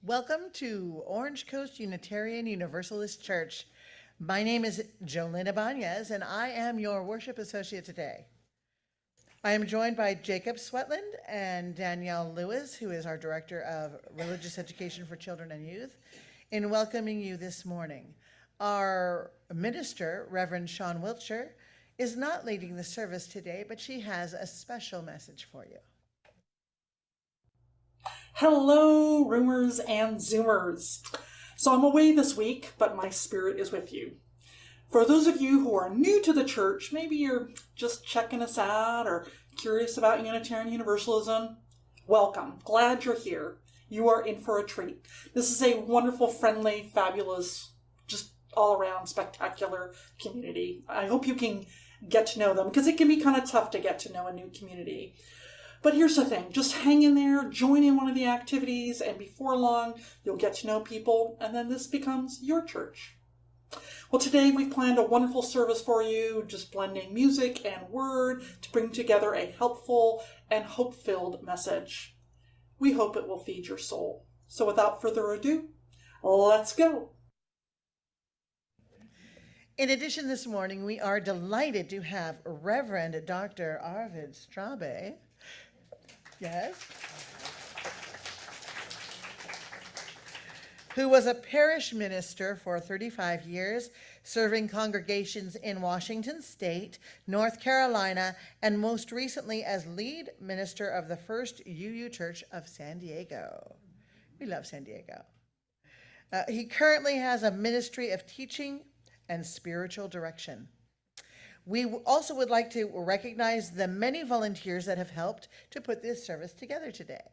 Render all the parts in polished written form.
Welcome to Orange Coast Unitarian Universalist Church. My name is Jolene Ibanez, and I am your worship associate today. I am joined by Jacob Swetland and Danielle Lewis, who is our Director of Religious Education for Children and Youth, in welcoming you this morning. Our minister, Reverend Sean Wiltshire, is not leading the service today, but she has a special message for you. Hello, Roomers and Zoomers. So I'm away this week, but my spirit is with you. For those of you who are new to the church, maybe you're just checking us out or curious about Unitarian Universalism, welcome. Glad you're here. You are in for a treat. This is a wonderful, friendly, fabulous, just all-around spectacular community. I hope you can get to know them, because it can be kind of tough to get to know a new community. But here's the thing, just hang in there, join in one of the activities, and before long, you'll get to know people, and then this becomes your church. Well, today we've planned a wonderful service for you, just blending music and word to bring together a helpful and hope-filled message. We hope it will feed your soul. So without further ado, let's go. In addition, this morning, we are delighted to have Reverend Dr. Arvid Straube. Yes. Who was a parish minister for 35 years, serving congregations in Washington State, North Carolina, and most recently as lead minister of the First UU Church of San Diego. We love San Diego. He currently has a ministry of teaching and spiritual direction. We also would like to recognize the many volunteers that have helped to put this service together today.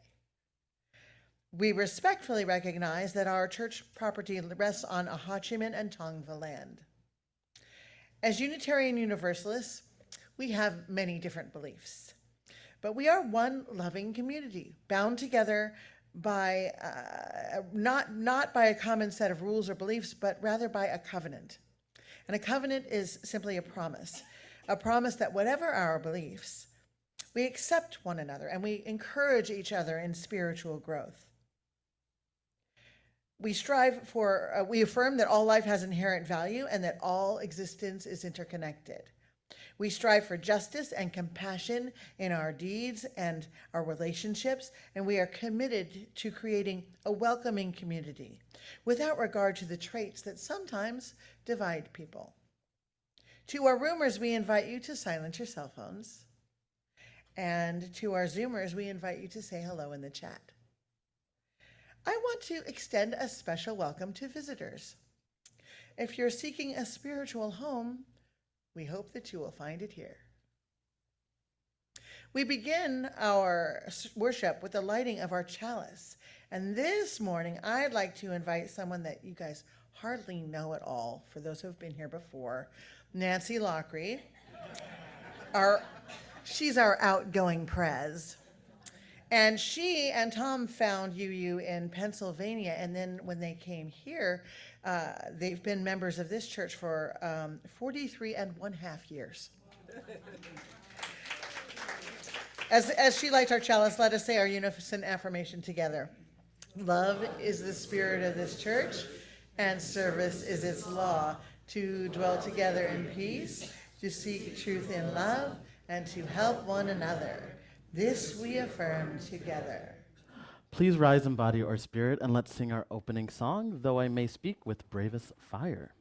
We respectfully recognize that our church property rests on Ahachiman and Tongva land. As Unitarian Universalists, we have many different beliefs, but we are one loving community, bound together by not by a common set of rules or beliefs, but rather by a covenant. And a covenant is simply a promise that whatever our beliefs, we accept one another and we encourage each other in spiritual growth. We affirm that all life has inherent value and that all existence is interconnected. We strive for justice and compassion in our deeds and our relationships, and we are committed to creating a welcoming community without regard to the traits that sometimes divide people. To our roomers, we invite you to silence your cell phones. And to our Zoomers, we invite you to say hello in the chat. I want to extend a special welcome to visitors. If you're seeking a spiritual home, we hope that you will find it here. We begin our worship with the lighting of our chalice. And this morning, I'd like to invite someone that you guys hardly know at all, for those who have been here before, Nancy Lockery. She's our outgoing prez. And she and Tom found UU in Pennsylvania, and then when they came here, they've been members of this church for 43.5 years. As she lights our chalice, let us say our unison affirmation together. Love is the spirit of this church, and service is its law, to dwell together in peace, to seek truth in love, and to help one another. This we affirm together. Please rise in body or spirit, and let's sing our opening song, Though I May Speak with Bravest Fire.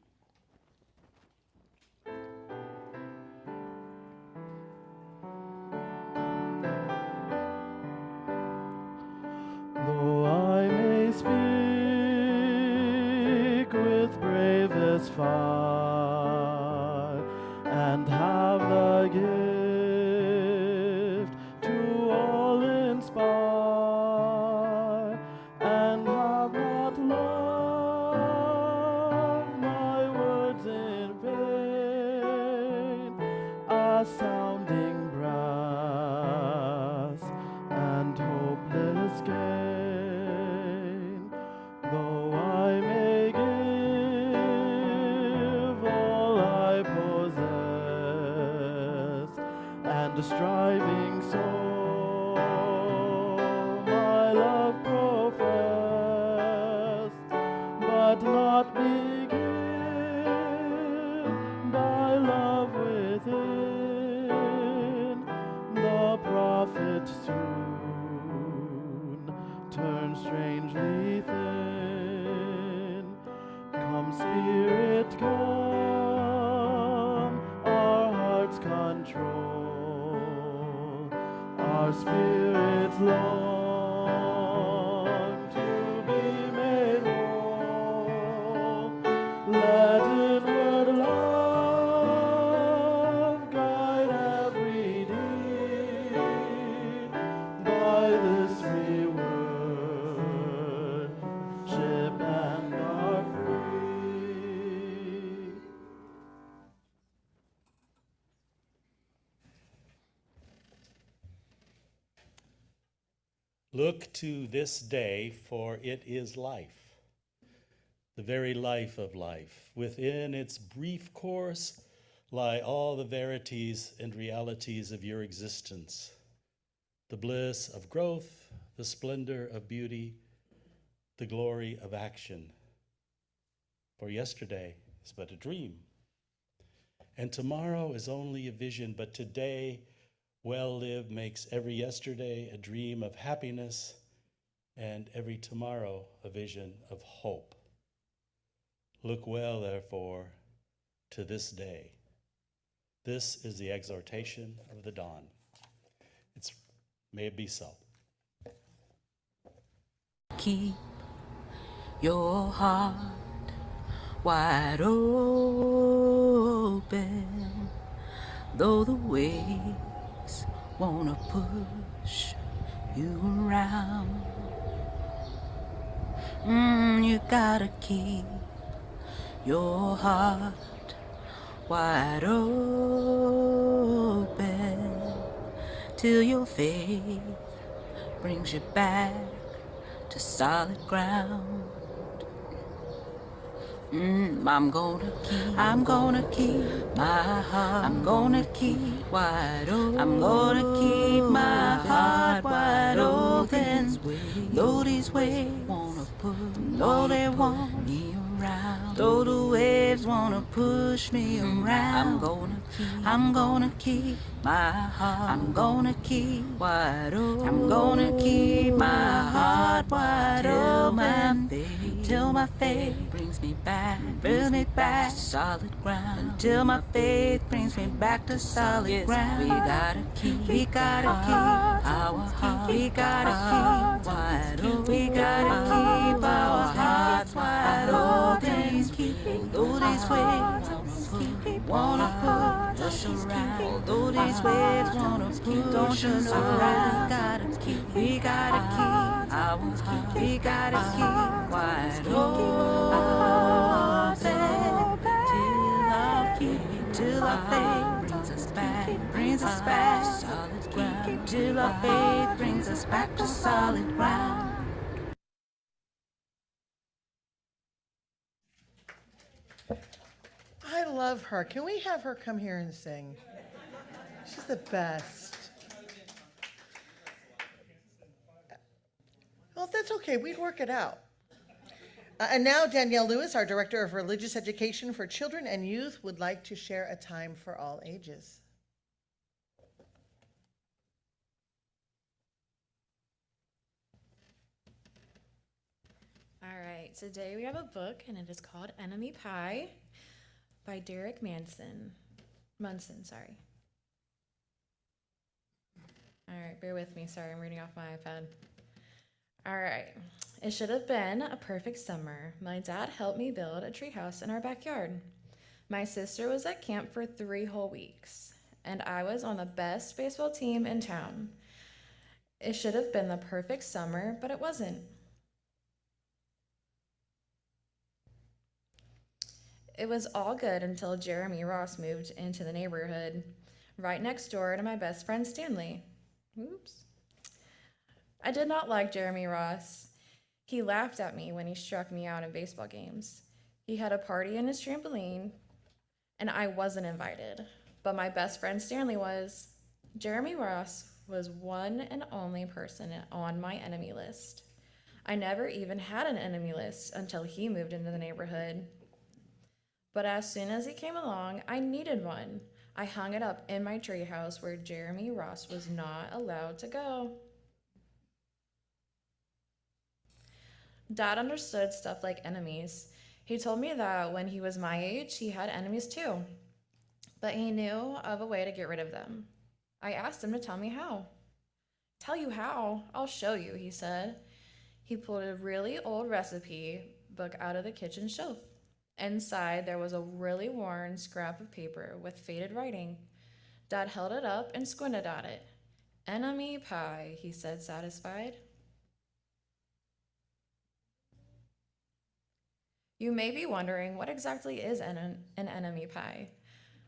Though I may speak with bravest fire, and have the gift to all inspire, and have not love, my words in vain, a sounding brass and hopeless gain. Though I may give that not begin by love within, the prophet soon turns strangely thin. Come, Spirit, come, our hearts control, our spirits long to be made whole. Let inward love guide every deed. By this we worship and are free. Look to this day, for it is life, the very life of life. Within its brief course lie all the verities and realities of your existence, the bliss of growth, the splendor of beauty, the glory of action. For yesterday is but a dream, and tomorrow is only a vision, but today, well lived, makes every yesterday a dream of happiness and every tomorrow a vision of hope. Look well, therefore, to this day. This is the exhortation of the dawn. May it be so. Keep your heart wide open, though the waves wanna push you around. You gotta keep your heart wide open till your faith brings you back to solid ground. I'm gonna keep my heart. I'm gonna keep wide open. I'm gonna keep my heart wide open. Though these waves wanna push, though they want me around, though the waves wanna push me around, I'm gonna keep my heart. I'm gonna keep wide open. I'm gonna keep my heart wide open till my faith brings me back to solid ground. Until my faith brings me back to solid ground. We gotta keep our heart. We gotta keep wide open. We gotta keep our hearts wide open. Though these waves wanna put us around, though these waves wanna push us around, we gotta keep our heart. We gotta keep wide open till our faith brings us back to solid ground. Till our faith brings us back to solid ground. I love her. Can we have her come here and sing? She's the best. Well, that's okay. We'd work it out. And now Danielle Lewis, our Director of Religious Education for Children and Youth, would like to share a time for all ages. All right, today we have a book and it is called Enemy Pie by Derek Munson. All right, bear with me. Sorry, I'm reading off my iPad. All right. It should have been a perfect summer. My dad helped me build a treehouse in our backyard. My sister was at camp for 3 whole weeks, and I was on the best baseball team in town. It should have been the perfect summer, but it wasn't. It was all good until Jeremy Ross moved into the neighborhood, right next door to my best friend Stanley. Oops. I did not like Jeremy Ross. He laughed at me when he struck me out in baseball games. He had a party in his trampoline, and I wasn't invited, but my best friend Stanley was. Jeremy Ross was one and only person on my enemy list. I never even had an enemy list until he moved into the neighborhood. But as soon as he came along, I needed one. I hung it up in my treehouse where Jeremy Ross was not allowed to go. Dad understood stuff like enemies. He told me that when he was my age, he had enemies too, but he knew of a way to get rid of them. I asked him to tell me how. Tell you how? I'll show you, he said. He pulled a really old recipe book out of the kitchen shelf. Inside, there was a really worn scrap of paper with faded writing. Dad held it up and squinted at it. Enemy pie, he said, satisfied. You may be wondering, what exactly is an enemy pie?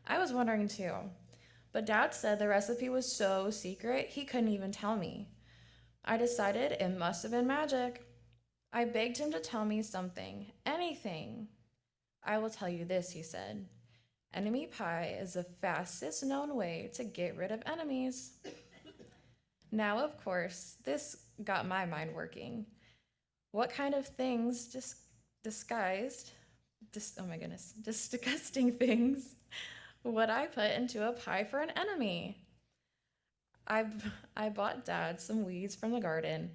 I was wondering too, but Dad said the recipe was so secret he couldn't even tell me. I decided it must have been magic. I begged him to tell me something, anything. I will tell you this, he said. Enemy pie is the fastest known way to get rid of enemies. Now, of course, this got my mind working. What kind of things disgusting things would I put into a pie for an enemy? I bought Dad some weeds from the garden,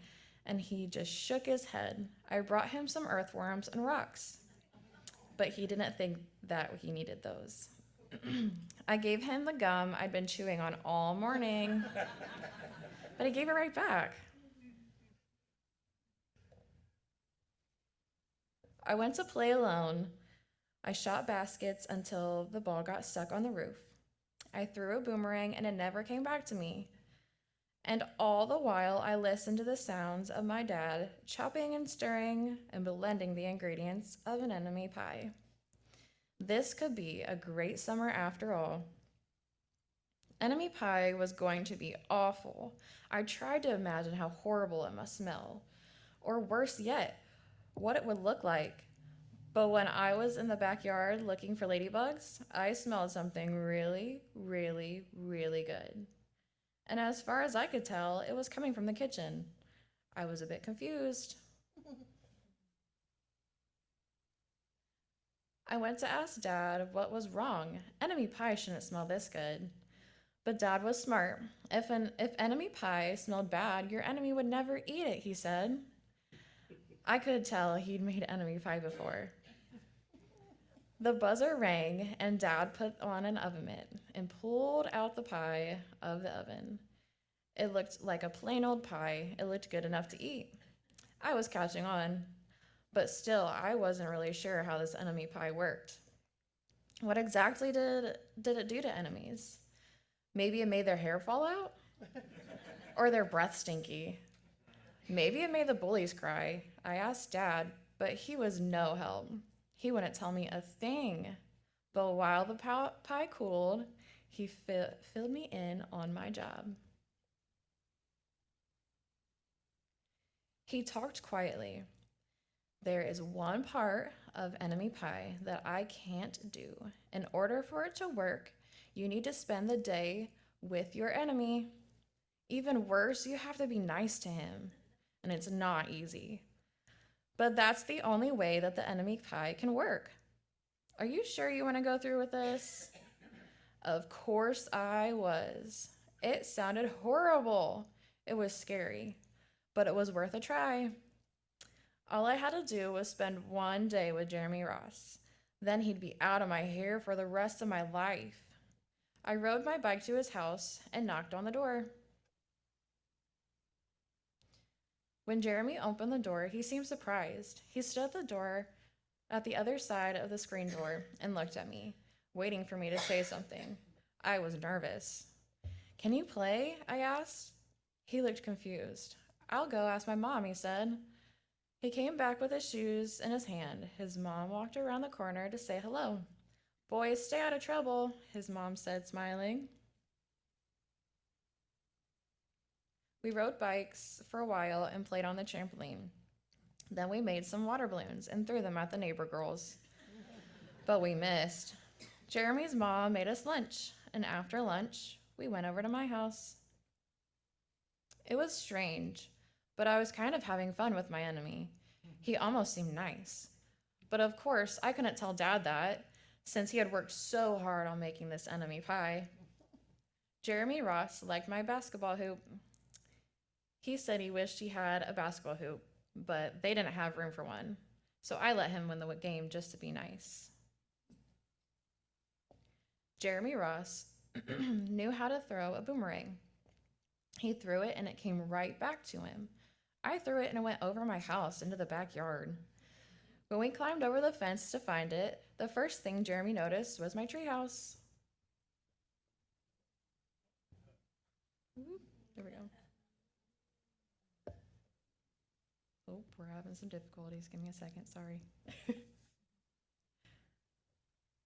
and he just shook his head. I brought him some earthworms and rocks, but he didn't think that he needed those. I gave him the gum I'd been chewing on all morning, but he gave it right back. I went to play alone. I shot baskets until the ball got stuck on the roof. I threw a boomerang and it never came back to me. And all the while, I listened to the sounds of my dad chopping and stirring and blending the ingredients of an enemy pie. This could be a great summer after all. Enemy pie was going to be awful. I tried to imagine how horrible it must smell, or worse yet, what it would look like. But when I was in the backyard looking for ladybugs, I smelled something really, really, really good. And as far as I could tell, it was coming from the kitchen. I was a bit confused. I went to ask Dad what was wrong. Enemy pie shouldn't smell this good. But Dad was smart. If enemy pie smelled bad, your enemy would never eat it, he said. I could tell he'd made enemy pie before. The buzzer rang, and Dad put on an oven mitt and pulled out the pie of the oven. It looked like a plain old pie. It looked good enough to eat. I was catching on, but still, I wasn't really sure how this enemy pie worked. What exactly did it do to enemies? Maybe it made their hair fall out? Or their breath stinky? Maybe it made the bullies cry. I asked Dad, but he was no help. He wouldn't tell me a thing. But while the pie cooled, he filled me in on my job. He talked quietly. There is one part of enemy pie that I can't do. In order for it to work, you need to spend the day with your enemy. Even worse, you have to be nice to him. And it's not easy. But that's the only way that the enemy pie can work. Are you sure you want to go through with this? Of course I was. It sounded horrible. It was scary, but it was worth a try. All I had to do was spend one day with Jeremy Ross. Then he'd be out of my hair for the rest of my life. I rode my bike to his house and knocked on the door. When Jeremy opened the door, he seemed surprised. He stood at the door at the other side of the screen door and looked at me, waiting for me to say something. I was nervous. Can you play? I asked. He looked confused. I'll go ask my mom, he said. He came back with his shoes in his hand. His mom walked around the corner to say hello. Boys, stay out of trouble, his mom said, smiling. We rode bikes for a while and played on the trampoline. Then we made some water balloons and threw them at the neighbor girls. But we missed. Jeremy's mom made us lunch, and after lunch, we went over to my house. It was strange, but I was kind of having fun with my enemy. He almost seemed nice. But of course, I couldn't tell Dad that, since he had worked so hard on making this enemy pie. Jeremy Ross liked my basketball hoop. He said he wished he had a basketball hoop, but they didn't have room for one, so I let him win the game just to be nice. Jeremy Ross knew how to throw a boomerang. He threw it and it came right back to him. I threw it and it went over my house into the backyard. When we climbed over the fence to find it, the first thing Jeremy noticed was my treehouse. There we go. Oh, we're having some difficulties. Give me a second, sorry.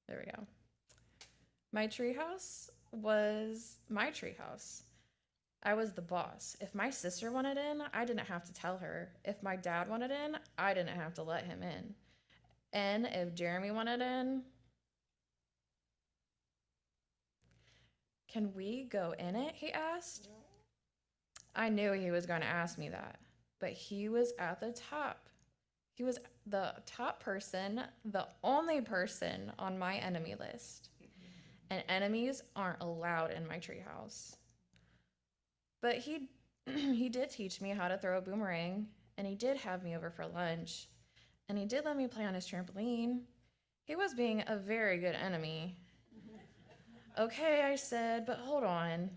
There we go. My treehouse was my treehouse. I was the boss. If my sister wanted in, I didn't have to tell her. If my dad wanted in, I didn't have to let him in. And if Jeremy wanted in, can we go in it? He asked. I knew he was going to ask me that, but he was at the top. He was the top person, the only person on my enemy list. And enemies aren't allowed in my treehouse. But he did teach me how to throw a boomerang, and he did have me over for lunch, and he did let me play on his trampoline. He was being a very good enemy. Okay, I said, but hold on.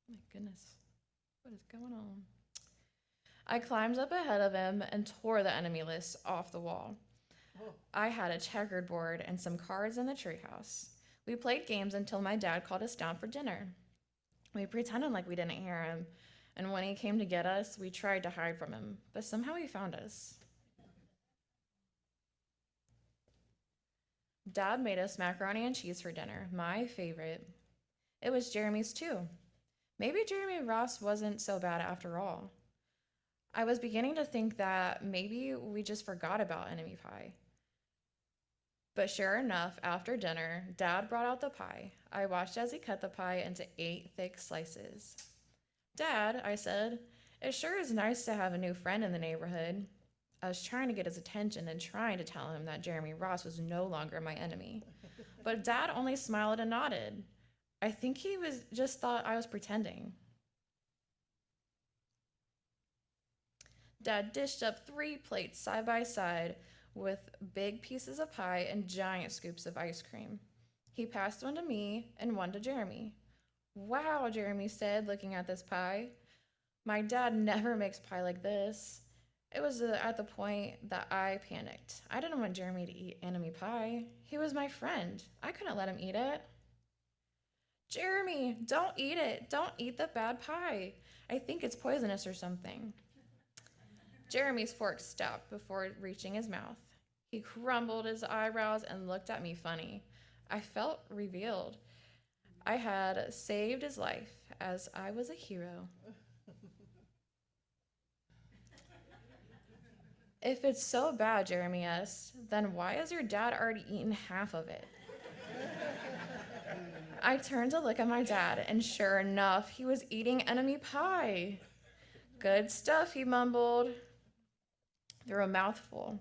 My goodness, what is going on? I climbed up ahead of him and tore the enemy list off the wall. I had a checkered board and some cards in the treehouse. We played games until my dad called us down for dinner. We pretended like we didn't hear him, and when he came to get us, we tried to hide from him, but somehow he found us. Dad made us macaroni and cheese for dinner, my favorite. It was Jeremy's too. Maybe Jeremy Ross wasn't so bad after all. I was beginning to think that maybe we just forgot about enemy pie. But sure enough, after dinner, Dad brought out the pie. I watched as he cut the pie into 8 thick slices. Dad, I said, it sure is nice to have a new friend in the neighborhood. I was trying to get his attention and trying to tell him that Jeremy Ross was no longer my enemy. But Dad only smiled and nodded. I think he just thought I was pretending. Dad dished up 3 plates side by side with big pieces of pie and giant scoops of ice cream. He passed one to me and one to Jeremy. Wow, Jeremy said, looking at this pie. My dad never makes pie like this. It was at the point that I panicked. I didn't want Jeremy to eat enemy pie. He was my friend. I couldn't let him eat it. Jeremy, don't eat it. Don't eat the bad pie. I think it's poisonous or something. Jeremy's fork stopped before reaching his mouth. He crumbled his eyebrows and looked at me funny. I felt revealed. I had saved his life, as I was a hero. If it's so bad, Jeremy asked, then why has your dad already eaten half of it? I turned to look at my dad, and sure enough, he was eating enemy pie. Good stuff, he mumbled through a mouthful.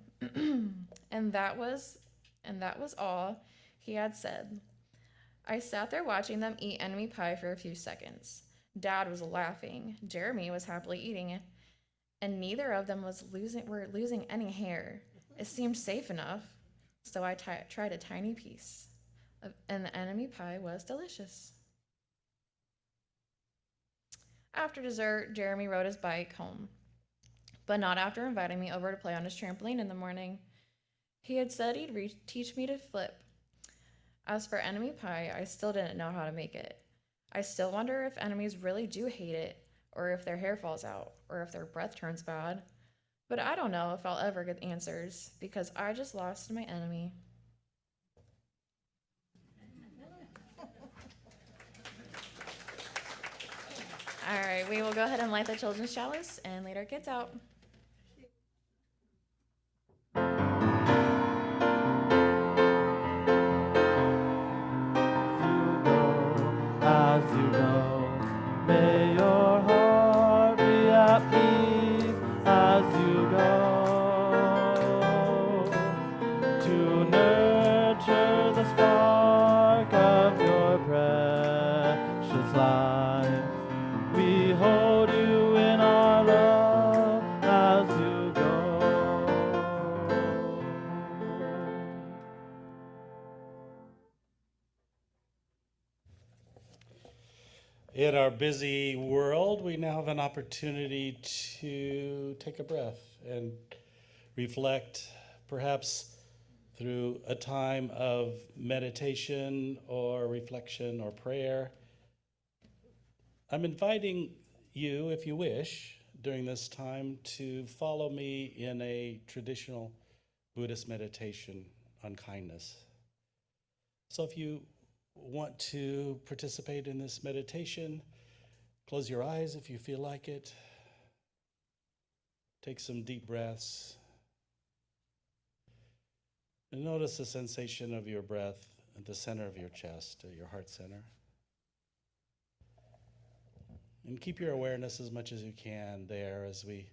and that was all he had said. I sat there watching them eat enemy pie for a few seconds. Dad was laughing. Jeremy was happily eating it, and neither of them were losing any hair. It seemed safe enough, so I tried a tiny piece, and the enemy pie was delicious. After dessert, Jeremy rode his bike home, but not after inviting me over to play on his trampoline in the morning. He had said he'd teach me to flip. As for enemy pie, I still didn't know how to make it. I still wonder if enemies really do hate it, or if their hair falls out, or if their breath turns bad. But I don't know if I'll ever get answers, because I just lost my enemy. All right, we will go ahead and light the children's chalice and lead our kids out. As you go, In our busy world, we now have an opportunity to take a breath and reflect, perhaps through a time of meditation or reflection or prayer. I'm inviting you, if you wish, during this time to follow me in a traditional Buddhist meditation on kindness. So if you want to participate in this meditation, close your eyes if you feel like it. Take some deep breaths. And notice the sensation of your breath at the center of your chest, your heart center. And keep your awareness as much as you can there as we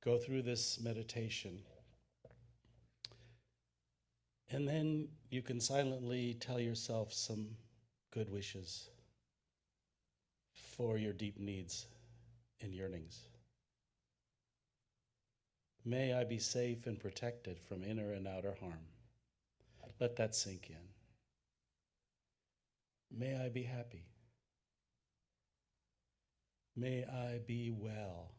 go through this meditation. And then you can silently tell yourself some good wishes for your deep needs and yearnings. May I be safe and protected from inner and outer harm. Let that sink in. May I be happy. May I be well.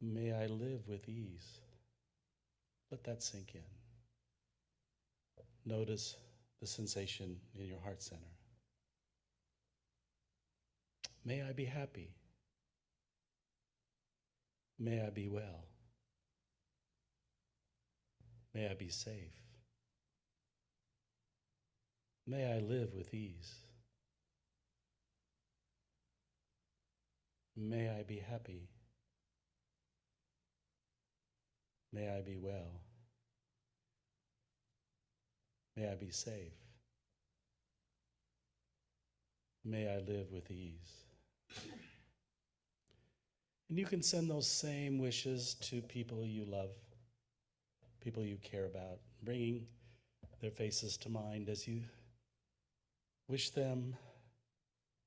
May I live with ease. Let that sink in. Notice the sensation in your heart center. May I be happy. May I be well. May I be safe. May I live with ease. May I be happy. May I be well. May I be safe. May I live with ease. And you can send those same wishes to people you love, people you care about, bringing their faces to mind as you wish them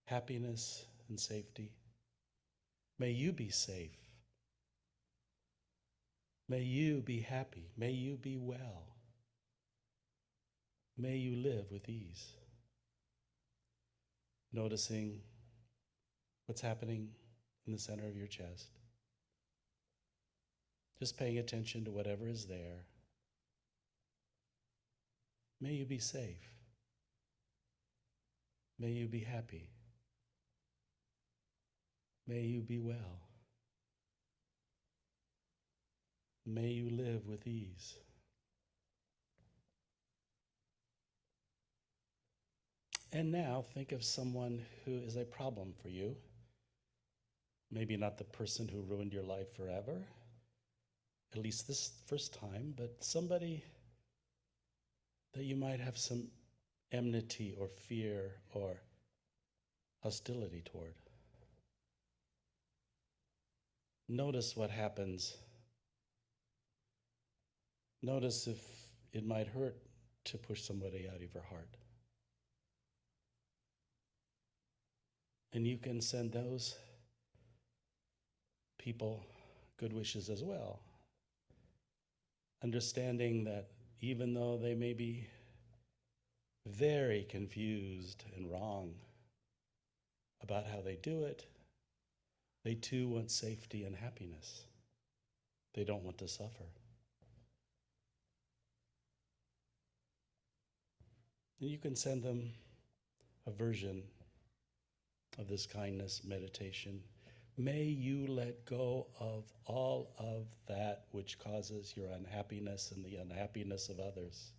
happiness and safety. May you be safe. May you be happy. May you be well. May you live with ease. Noticing what's happening in the center of your chest. Just paying attention to whatever is there. May you be safe. May you be happy. May you be well. May you live with ease. And now think of someone who is a problem for you. Maybe not the person who ruined your life forever, at least this first time, but somebody that you might have some enmity or fear or hostility toward. Notice what happens. Notice if it might hurt to push somebody out of your heart. And you can send those people good wishes as well. Understanding that even though they may be very confused and wrong about how they do it, they too want safety and happiness. They don't want to suffer. And you can send them a version of this kindness meditation. May you let go of all of that which causes your unhappiness and the unhappiness of others.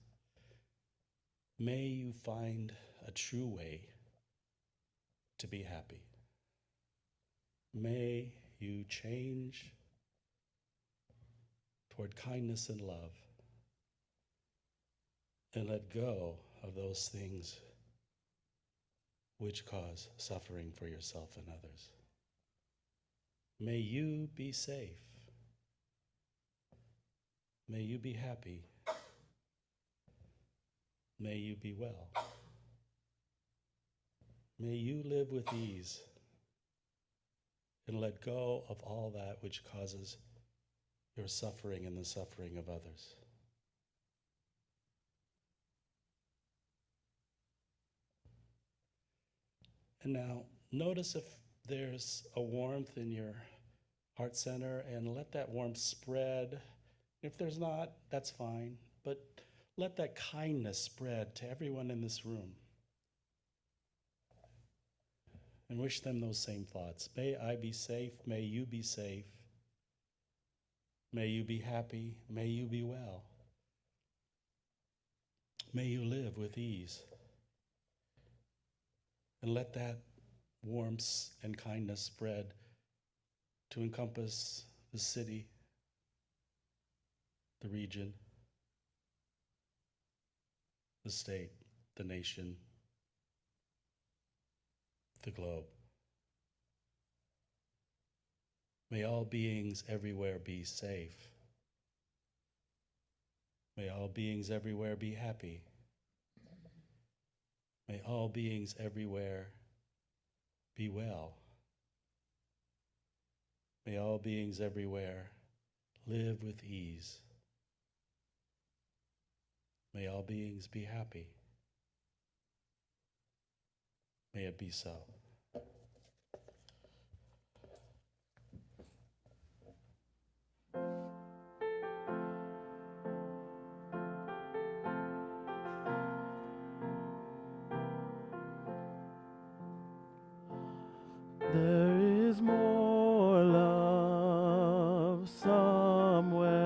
May you find a true way to be happy. May you change toward kindness and love and let go of those things which cause suffering for yourself and others. May you be safe. May you be happy. May you be well. May you live with ease and let go of all that which causes your suffering and the suffering of others. And now notice if there's a warmth in your heart center, and let that warmth spread. If there's not, that's fine, but let that kindness spread to everyone in this room. And wish them those same thoughts. May I be safe. May you be safe. May you be happy. May you be well. May you live with ease. And let that warmth and kindness spread to encompass the city, the region, the state, the nation, the globe. May all beings everywhere be safe. May all beings everywhere be happy. May all beings everywhere be well. May all beings everywhere live with ease. May all beings be happy. May it be so. There is more love somewhere.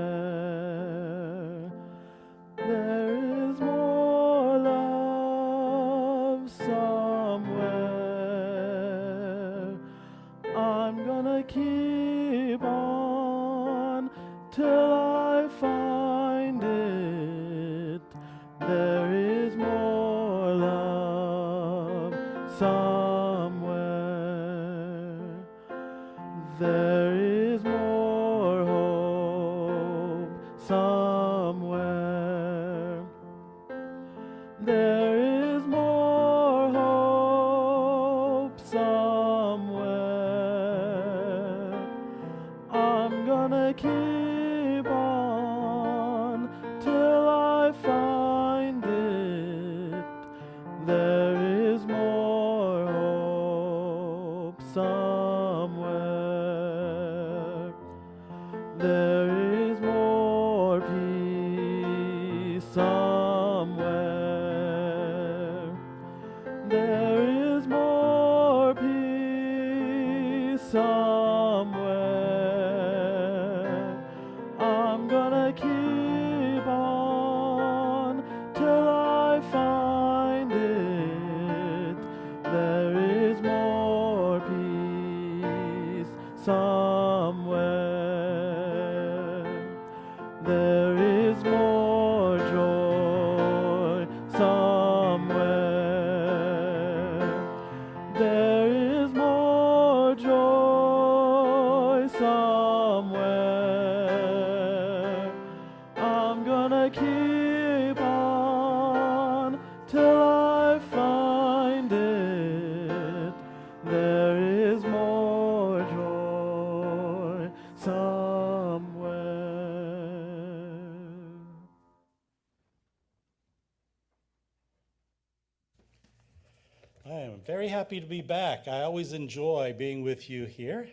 There is more love somewhere. I'm gonna keep on till I find it. There is more love somewhere. There is more hope somewhere. There is more hope somewhere. I'm gonna keep on till I find it. There is more hope somewhere. There is more peace somewhere. There is more peace somewhere. I'm gonna keep on till I find it. There is more peace somewhere. There is more joy somewhere. There is more joy somewhere. I'm gonna keep on till I find it. There is more joy somewhere. I am very happy to be back. I always enjoy being with you here.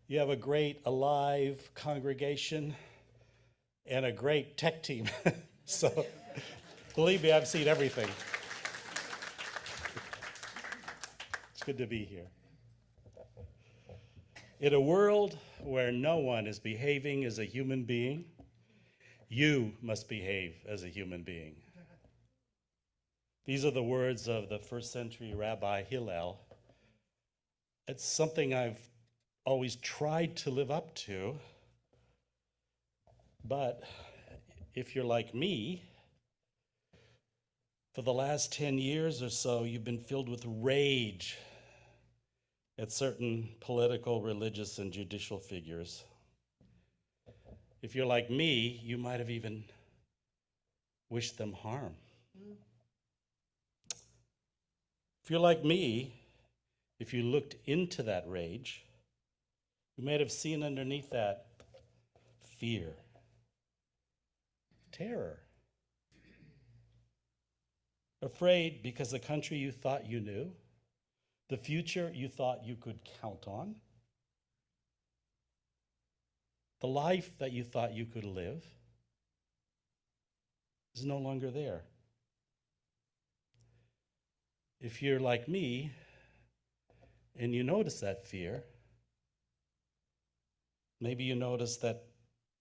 You have a great, alive congregation and a great tech team. So, believe me, I've seen everything. It's good to be here. In a world where no one is behaving as a human being, you must behave as a human being. These are the words of the first century Rabbi Hillel. It's something I've always tried to live up to, but if you're like me, for the last 10 years or so, you've been filled with rage at certain political, religious, and judicial figures. If you're like me, you might have even wished them harm. If you're like me, if you looked into that rage, you might have seen underneath that fear, terror. Afraid because the country you thought you knew, The future you thought you could count on. The life that you thought you could live is no longer there. If you're like me and you notice that fear, maybe you notice that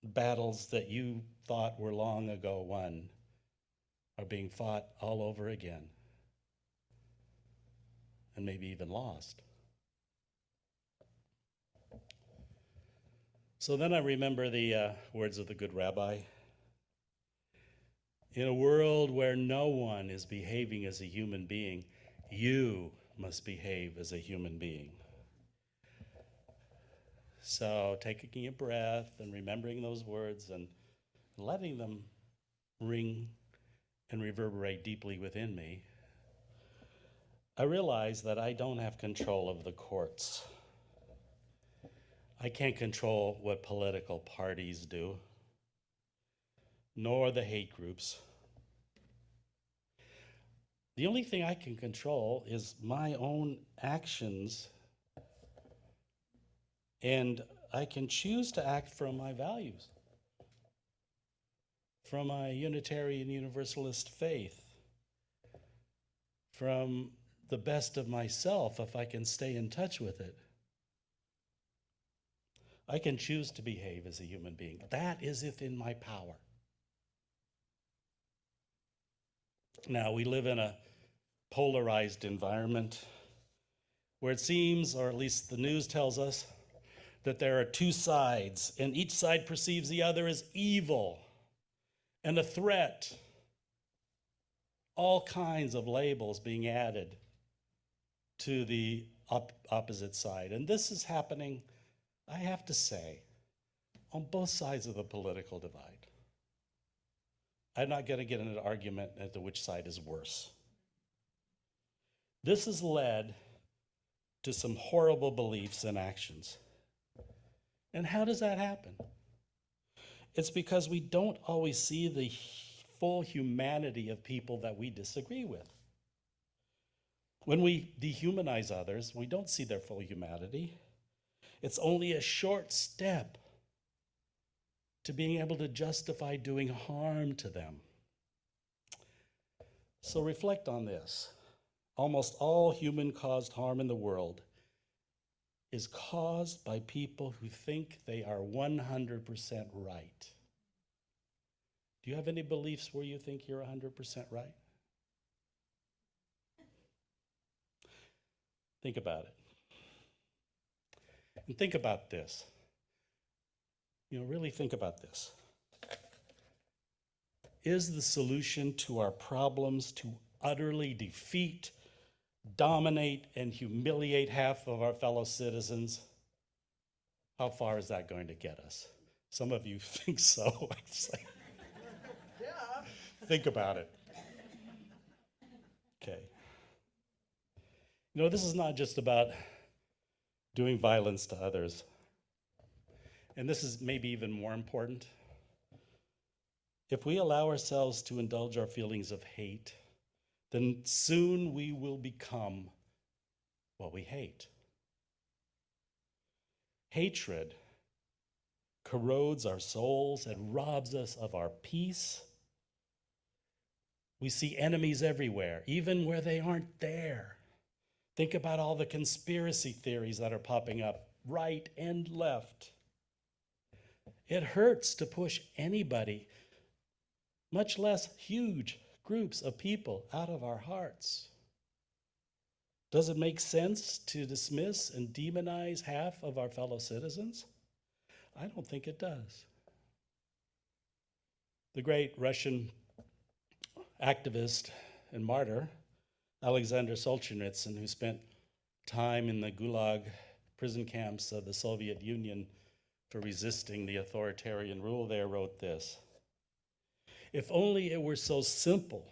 battles that you thought were long ago won are being fought all over again, and maybe even lost. So then I remember the words of the good rabbi. In a world where no one is behaving as a human being, you must behave as a human being. So taking a breath and remembering those words and letting them ring and reverberate deeply within me, I realized that I don't have control of the courts. I can't control what political parties do, nor the hate groups. The only thing I can control is my own actions, and I can choose to act from my values, from my Unitarian Universalist faith, from the best of myself if I can stay in touch with it. I can choose to behave as a human being. That is within my power. Now, we live in a polarized environment where it seems, or at least the news tells us, that there are two sides, and each side perceives the other as evil and a threat. All kinds of labels being added to the opposite side. And this is happening, I have to say, on both sides of the political divide. I'm not going to get into an argument as to which side is worse. This has led to some horrible beliefs and actions. And how does that happen? It's because we don't always see the full humanity of people that we disagree with. When we dehumanize others, we don't see their full humanity. It's only a short step to being able to justify doing harm to them. So reflect on this. Almost all human-caused harm in the world is caused by people who think they are 100% right. Do you have any beliefs where you think you're 100% right? Think about it. And think about this. Really think about this. Is the solution to our problems to utterly defeat, dominate, and humiliate half of our fellow citizens? How far is that going to get us? Some of you think so. Yeah. Think about it. Okay. This is not just about doing violence to others. And this is maybe even more important. If we allow ourselves to indulge our feelings of hate, then soon we will become what we hate. Hatred corrodes our souls and robs us of our peace. We see enemies everywhere, even where they aren't there. Think about all the conspiracy theories that are popping up right and left. It hurts to push anybody, much less huge groups of people, out of our hearts. Does it make sense to dismiss and demonize half of our fellow citizens? I don't think it does. The great Russian activist and martyr, Alexander Solzhenitsyn, who spent time in the Gulag prison camps of the Soviet Union for resisting the authoritarian rule there, wrote this: "If only it were so simple.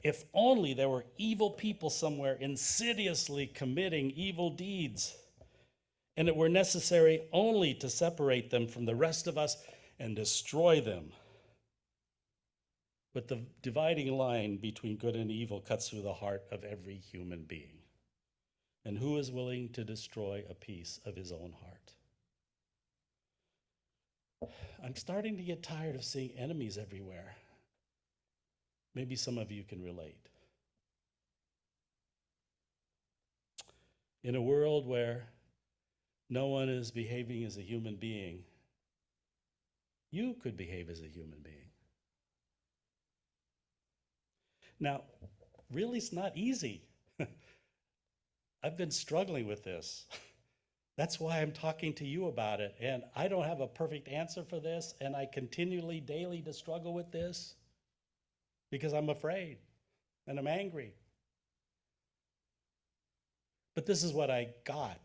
If only there were evil people somewhere insidiously committing evil deeds, and it were necessary only to separate them from the rest of us and destroy them. But the dividing line between good and evil cuts through the heart of every human being." And who is willing to destroy a piece of his own heart? I'm starting to get tired of seeing enemies everywhere. Maybe some of you can relate. In a world where no one is behaving as a human being, you could behave as a human being. Now, really, it's not easy. I've been struggling with this. That's why I'm talking to you about it. And I don't have a perfect answer for this, and I continually, daily to struggle with this because I'm afraid and I'm angry. But this is what I got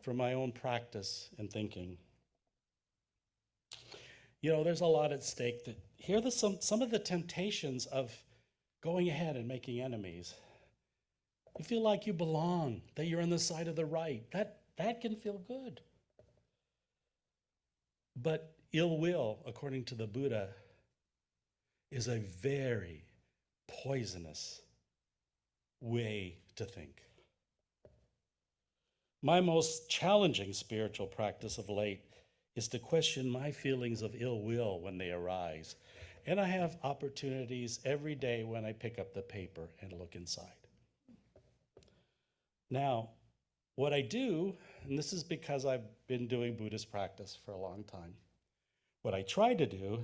from my own practice and thinking. You know, there's a lot at stake. Here are some of the temptations of going ahead and making enemies. You feel like you belong, that you're on the side of the right. That can feel good. But ill will, according to the Buddha, is a very poisonous way to think. My most challenging spiritual practice of late is to question my feelings of ill will when they arise. And I have opportunities every day when I pick up the paper and look inside. Now, what I do, and this is because I've been doing Buddhist practice for a long time, what I try to do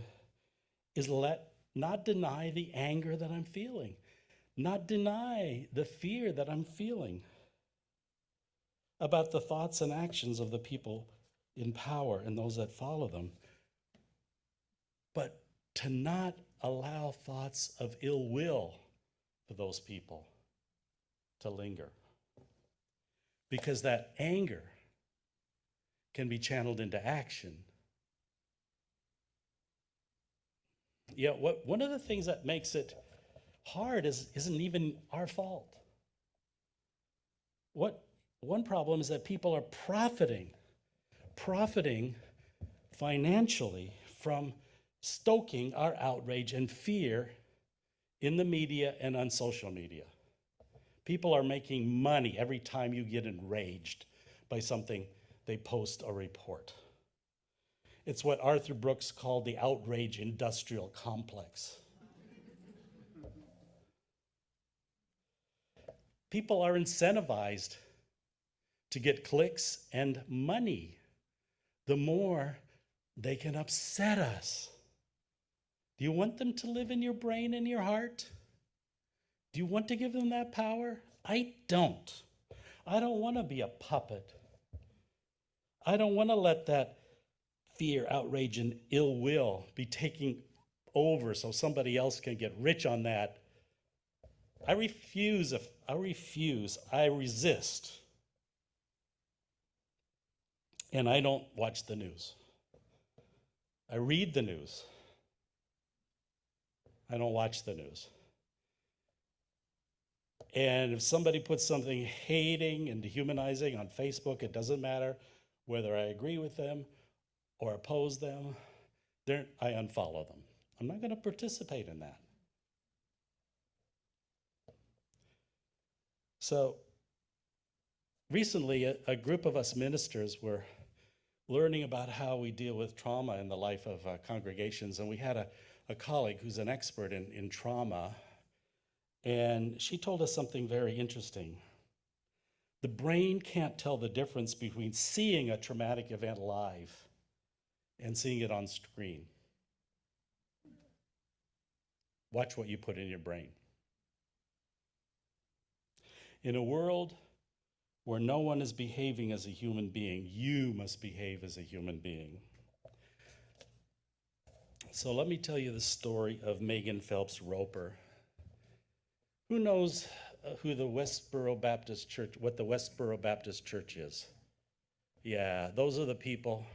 is not deny the anger that I'm feeling, not deny the fear that I'm feeling about the thoughts and actions of the people in power and those that follow them, but to not allow thoughts of ill will for those people to linger. Because that anger can be channeled into action. Yeah, one of the things that makes it hard isn't even our fault. One problem is that people are profiting financially from stoking our outrage and fear in the media and on social media. People are making money every time you get enraged by something they post or report. It's what Arthur Brooks called the outrage industrial complex. People are incentivized to get clicks and money. The more they can upset us. Do you want them to live in your brain and your heart? Do you want to give them that power? I don't. I don't want to be a puppet. I don't want to let that fear, outrage, and ill will be taking over so somebody else can get rich on that. I resist. And I don't watch the news. I read the news. I don't watch the news. And if somebody puts something hating and dehumanizing on Facebook, it doesn't matter whether I agree with them or oppose them, I unfollow them. I'm not going to participate in that. So recently, a group of us ministers were learning about how we deal with trauma in the life of congregations, and we had a colleague who's an expert in trauma. And she told us something very interesting. The brain can't tell the difference between seeing a traumatic event live and seeing it on screen. Watch what you put in your brain. In a world where no one is behaving as a human being, you must behave as a human being. So let me tell you the story of Megan Phelps Roper. Who knows who the Westboro Baptist Church, what the Westboro Baptist Church is? Yeah, those are the people,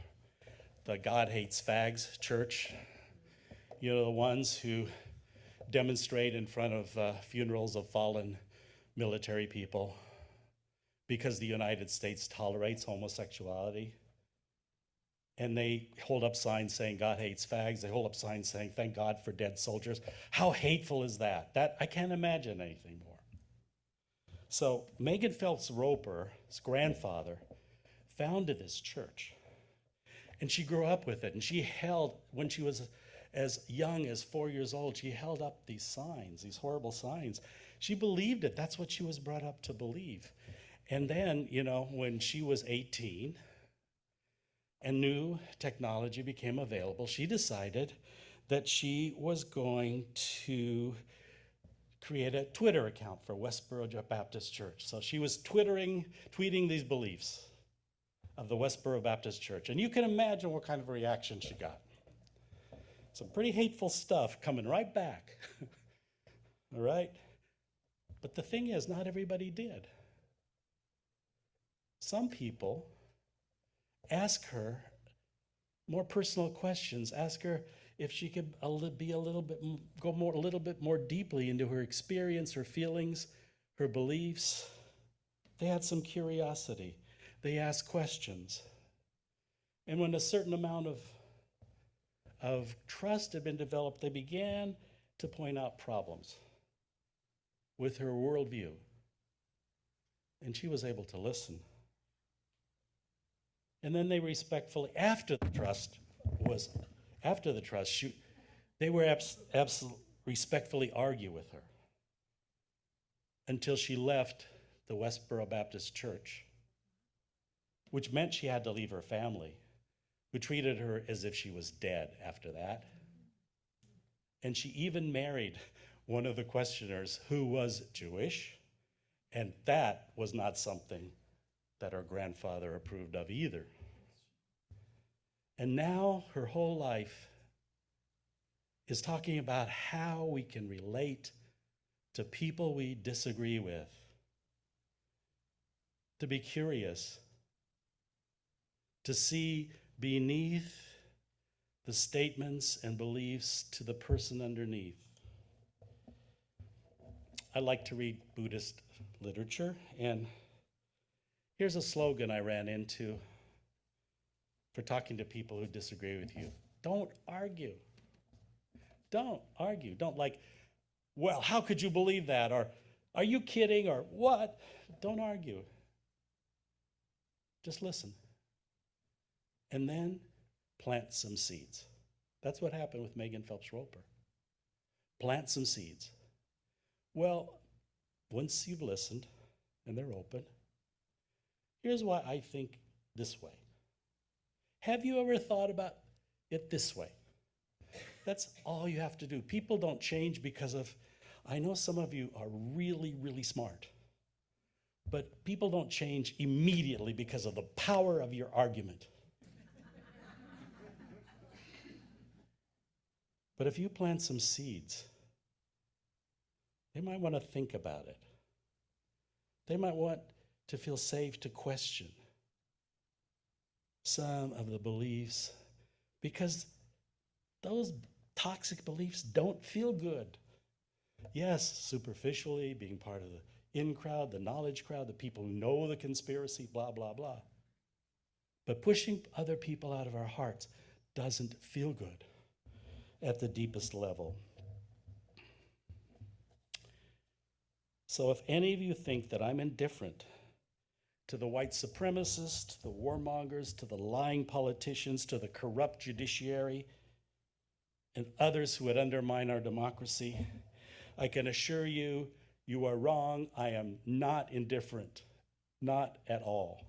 the God Hates Fags Church. You know, the ones who demonstrate in front of funerals of fallen military people because the United States tolerates homosexuality. And they hold up signs saying God hates fags. They hold up signs saying thank God for dead soldiers. How hateful is that? I can't imagine anything more. So Megan Phelps Roper's grandfather founded this church. And she grew up with it. And she held, when she was as young as 4 years old, she held up these signs, these horrible signs. She believed it. That's what she was brought up to believe. And then, when she was 18 and new technology became available, she decided that she was going to create a Twitter account for Westboro Baptist Church. So she was tweeting these beliefs of the Westboro Baptist Church. And you can imagine what kind of reaction she got. Some pretty hateful stuff coming right back. All right? But the thing is, not everybody did. Some people ask her more personal questions, ask her if she could go a little bit more deeply into her experience, her feelings, her beliefs. They had some curiosity. They asked questions. And when a certain amount of trust had been developed, they began to point out problems with her worldview. And she was able to listen. And then they respectfully, after the trust, they were absolutely respectfully argue with her until she left the Westboro Baptist Church, which meant she had to leave her family, who treated her as if she was dead after that. And she even married one of the questioners who was Jewish, and that was not something that her grandfather approved of either. And now her whole life is talking about how we can relate to people we disagree with, to be curious, to see beneath the statements and beliefs to the person underneath. I like to read Buddhist literature, and here's a slogan I ran into for talking to people who disagree with you. Don't argue. Don't argue. Don't well, how could you believe that? Or, are you kidding? Or what? Don't argue. Just listen. And then plant some seeds. That's what happened with Megan Phelps Roper. Plant some seeds. Well, once you've listened and they're open, here's why I think this way. Have you ever thought about it this way? That's all you have to do. People don't change because I know some of you are really, really smart, but people don't change immediately because of the power of your argument. But if you plant some seeds, they might want to think about it. They might want to feel safe to question some of the beliefs, because those toxic beliefs don't feel good. Yes, superficially, being part of the in crowd, the knowledge crowd, the people who know the conspiracy, blah, blah, blah. But pushing other people out of our hearts doesn't feel good at the deepest level. So if any of you think that I'm indifferent to the white supremacists, to the warmongers, to the lying politicians, to the corrupt judiciary, and others who would undermine our democracy, I can assure you, you are wrong. I am not indifferent, not at all.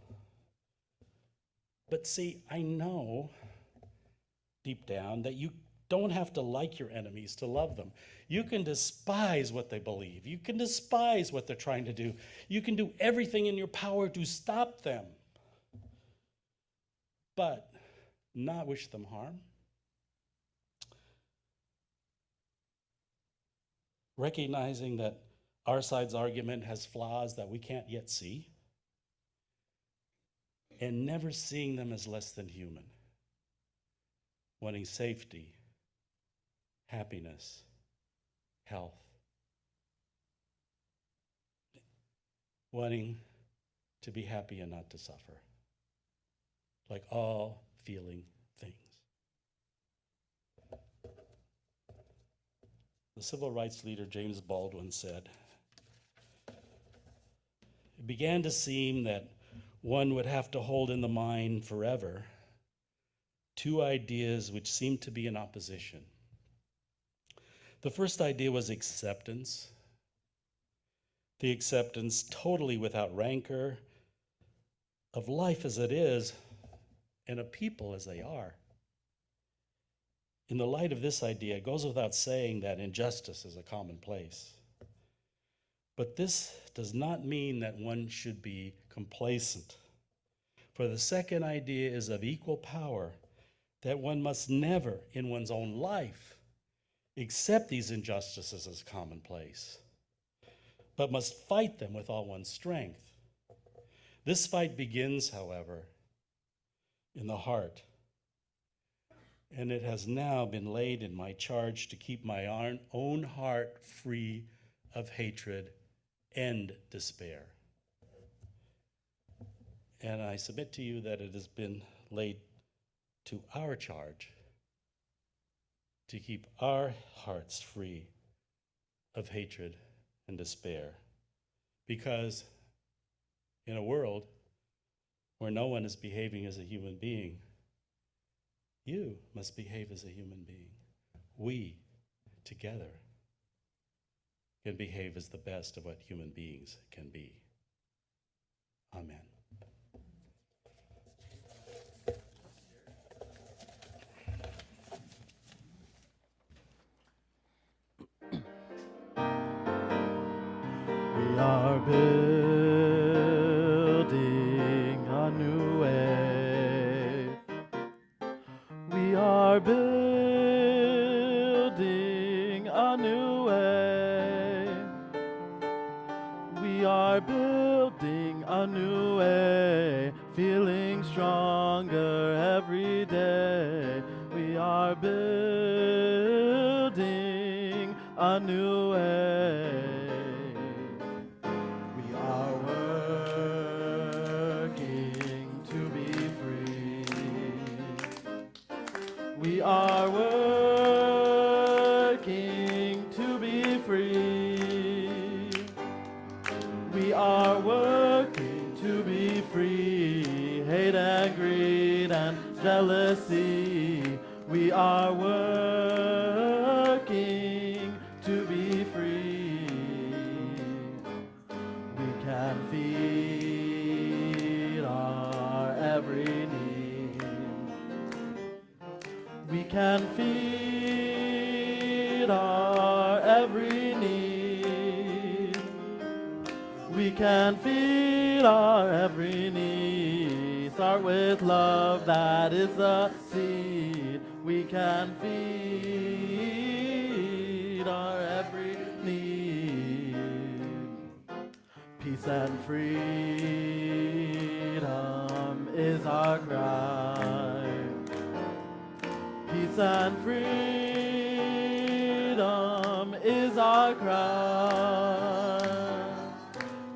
But see, I know deep down that you don't have to like your enemies to love them. You can despise what they believe. You can despise what they're trying to do. You can do everything in your power to stop them, but not wish them harm. Recognizing that our side's argument has flaws that we can't yet see, and never seeing them as less than human, wanting safety, happiness, health, wanting to be happy and not to suffer, like all feeling things. The civil rights leader James Baldwin said, it began to seem that one would have to hold in the mind forever two ideas which seemed to be in opposition. The first idea was acceptance. The acceptance totally without rancor of life as it is and of people as they are. In the light of this idea, it goes without saying that injustice is a commonplace. But this does not mean that one should be complacent. For the second idea is of equal power, that one must never in one's own life accept these injustices as commonplace, but must fight them with all one's strength. This fight begins, however, in the heart. And it has now been laid in my charge to keep my own heart free of hatred and despair. And I submit to you that it has been laid to our charge to keep our hearts free of hatred and despair. Because in a world where no one is behaving as a human being, you must behave as a human being. We, together, can behave as the best of what human beings can be. Amen. We are building a new way. We are building a new way. We are building a new way, feeling stronger every day. We are building a new way. We are working to be free. We are working to be free. We are working to be free. Hate and greed and jealousy. We are working to be free. We can feed our every need. We can feed our every need. We can feed our every need. Start with love, that is the seed. We can feed our every need. Peace and freedom is our cry. Peace and freedom is our cry.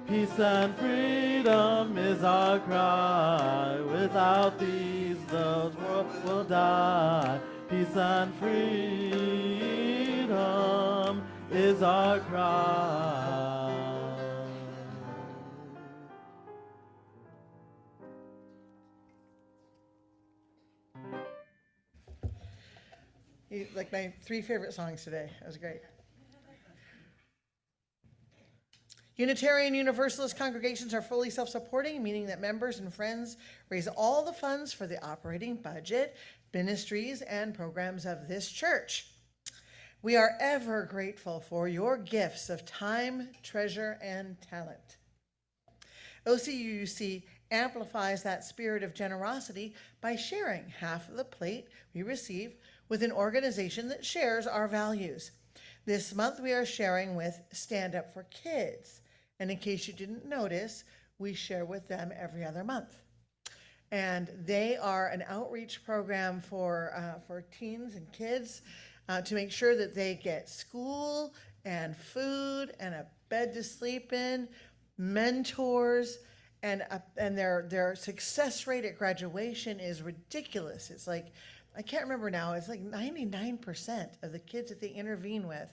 Peace and freedom is our cry. Without these, the world will die. Peace and freedom is our cry. Like my 3 favorite songs today. That was great. Unitarian Universalist congregations are fully self-supporting, meaning that members and friends raise all the funds for the operating budget, ministries, and programs of this church. We are ever grateful for your gifts of time, treasure, and talent. OCUC amplifies that spirit of generosity by sharing half of the plate we receive with an organization that shares our values. This month we are sharing with Stand Up for Kids. And in case you didn't notice, we share with them every other month. And they are an outreach program for teens and kids to make sure that they get school and food and a bed to sleep in, mentors, and their success rate at graduation is ridiculous. It's like, I can't remember now, it's like 99% of the kids that they intervene with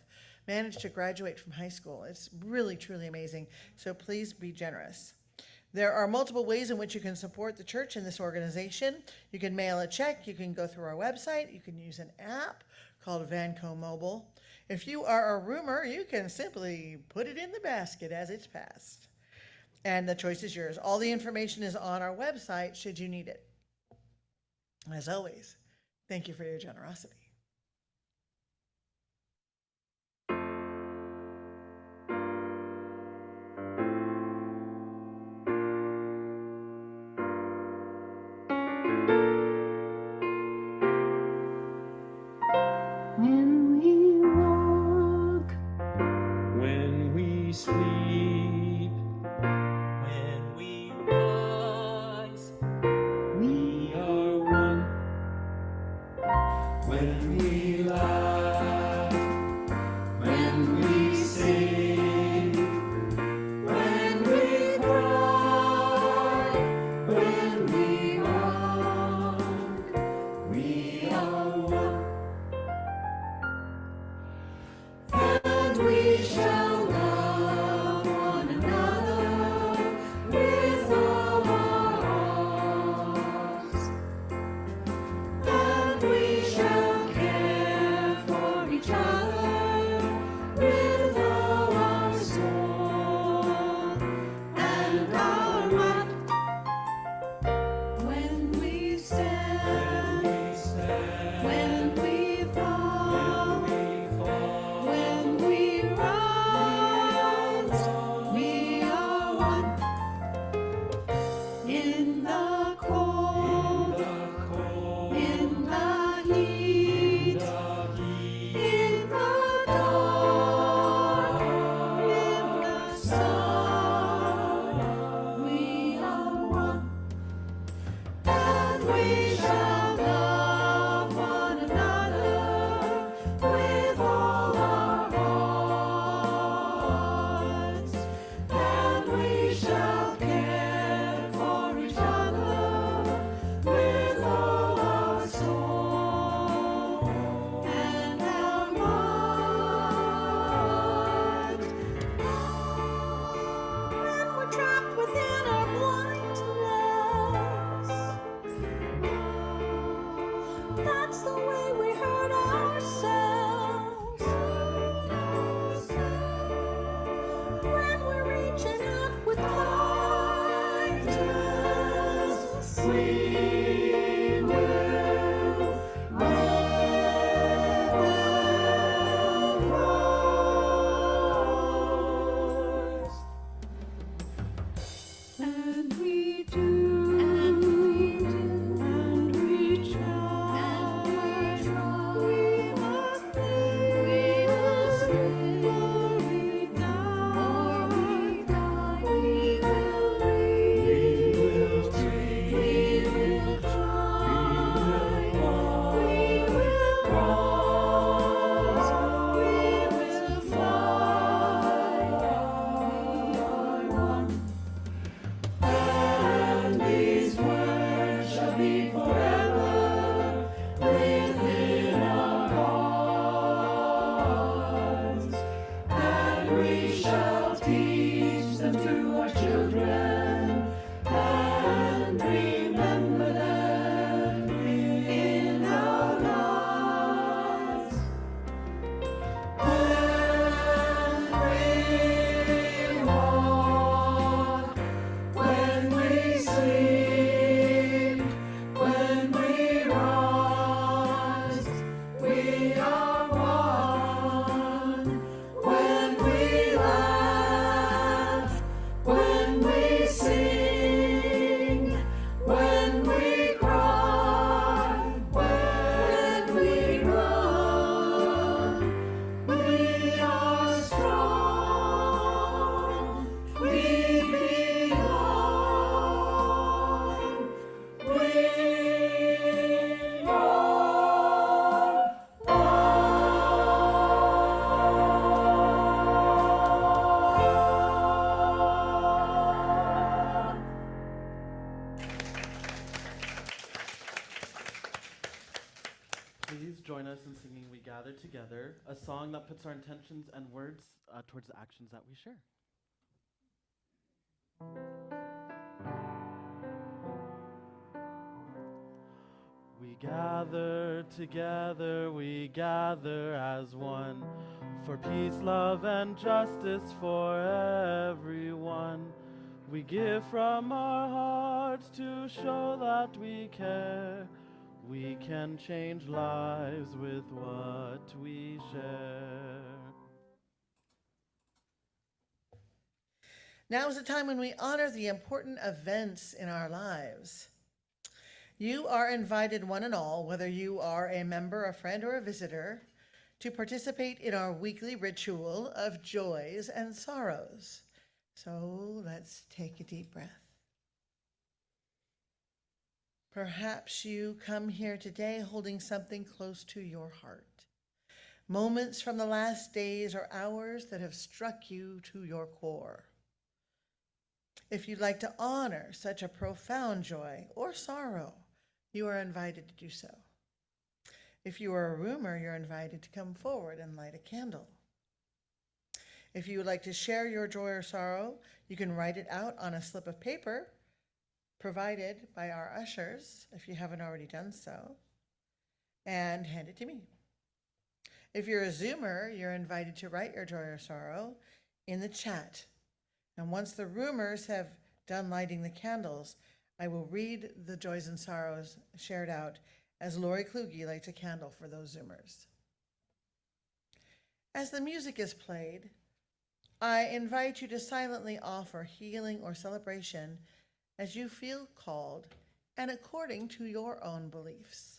manage to graduate from high school. It's really, truly amazing. So please be generous. There are multiple ways in which you can support the church and this organization. You can mail a check, you can go through our website, you can use an app called Vanco Mobile. If you are a roomer, you can simply put it in the basket as it's passed. And the choice is yours. All the information is on our website should you need it. As always, thank you for your generosity. When we walk, when we sleep, When we rise, we are one. When we laugh, when we sing, when we cry, when we walk, we are one. And we shall love one another with all our hearts. And we shall care for each other with all our soul and our might. when we stand, when we fall, when we rise, we are one. In the cold, in the heat, in the dark, in the sun, we are one. And we shall love one another with all our hearts. And we shall care for each other with all our soul and our might. When we're trapped within our blindness, that's the way we hurt ourselves. When we're reaching out with kindness, we will rise. And we do, and we try, we must live, or we die, we will reach, we will try, we will rise, we will fly, we are one. And these words shall be forever within our hearts, and we shall teach them to our children and remember them in our lives. When we walk, when we sleep, when we rise, we are one. When we laugh, when we sing, when we cry, when we run, we are strong. We belong. We are one. Please join us in singing We Gather Together, a song that puts our intentions and words towards the actions that we share. gather together, we gather as one, for peace, love, and justice for everyone. We give from our hearts to show that we care. We can change lives with what we share. Now is the time when we honor the important events in our lives. You are invited, one and all, whether you are a member, a friend, or a visitor, to participate in our weekly ritual of joys and sorrows. So let's take a deep breath. Perhaps you come here today holding something close to your heart. Moments from the last days or hours that have struck you to your core. If you'd like to honor such a profound joy or sorrow, you are invited to do so. If you are a roomer, you're invited to come forward and light a candle. If you would like to share your joy or sorrow, you can write it out on a slip of paper provided by our ushers, if you haven't already done so, and hand it to me. If you're a Zoomer, you're invited to write your joy or sorrow in the chat. And once the roomers have done lighting the candles, I will read the joys and sorrows shared out as Lori Kluge lights a candle for those Zoomers. As the music is played, I invite you to silently offer healing or celebration as you feel called and according to your own beliefs.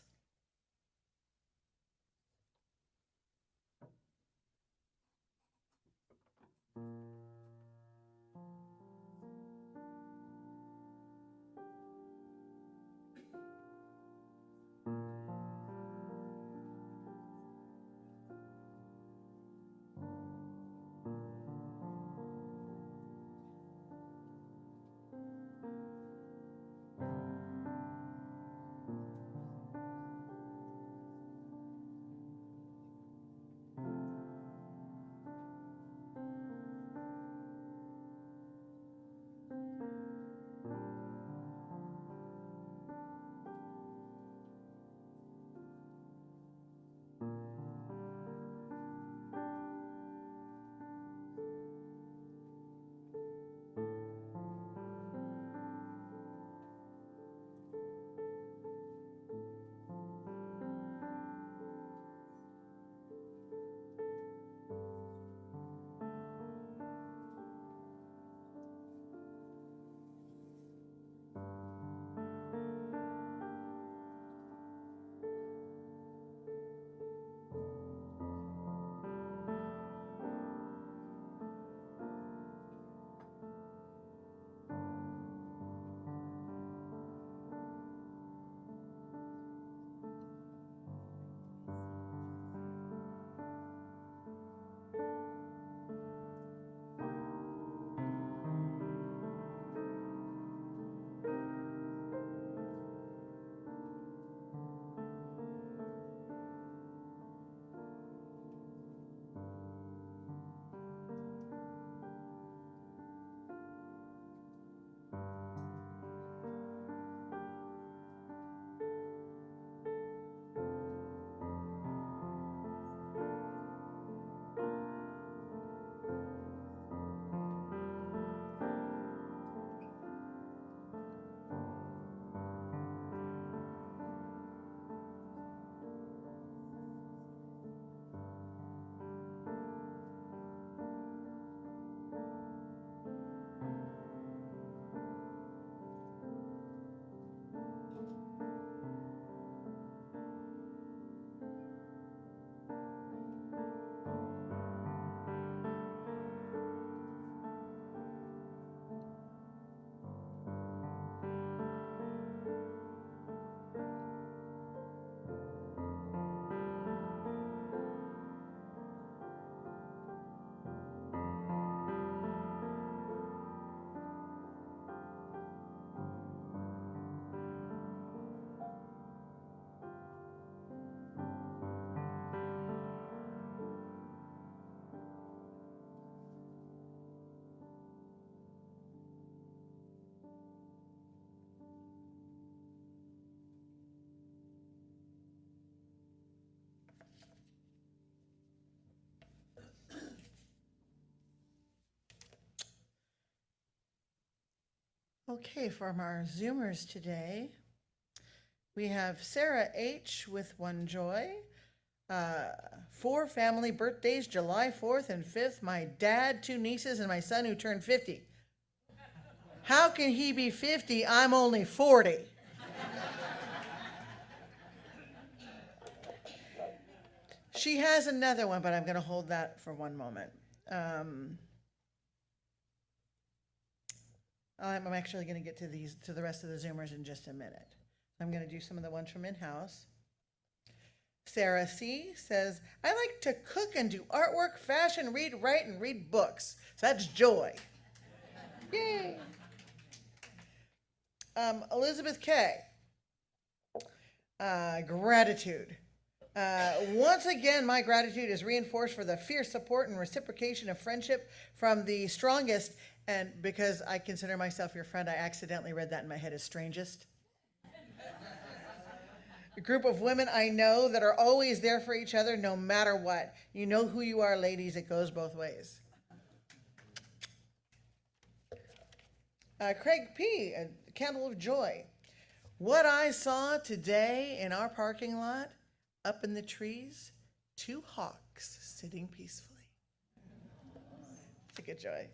Okay, from our Zoomers today, we have Sarah H. with one joy. 4 family birthdays, July 4th and 5th. My dad, 2 nieces, and my son who turned 50. How can he be 50? I'm only 40. She has another one, but I'm going to hold that for one moment. I'm actually going to get to the rest of the Zoomers in just a minute. I'm going to do some of the ones from in-house. Sarah C. says, I like to cook and do artwork, fashion, read, write, and read books. So that's joy. Yay. Elizabeth K. Gratitude. Once again, my gratitude is reinforced for the fierce support and reciprocation of friendship from the strongest, and because I consider myself your friend, I accidentally read that in my head as strangest. A group of women I know that are always there for each other no matter what. You know who you are, ladies. It goes both ways. Craig P., a candle of joy. What I saw today in our parking lot, up in the trees, 2 hawks sitting peacefully. It's a good joy.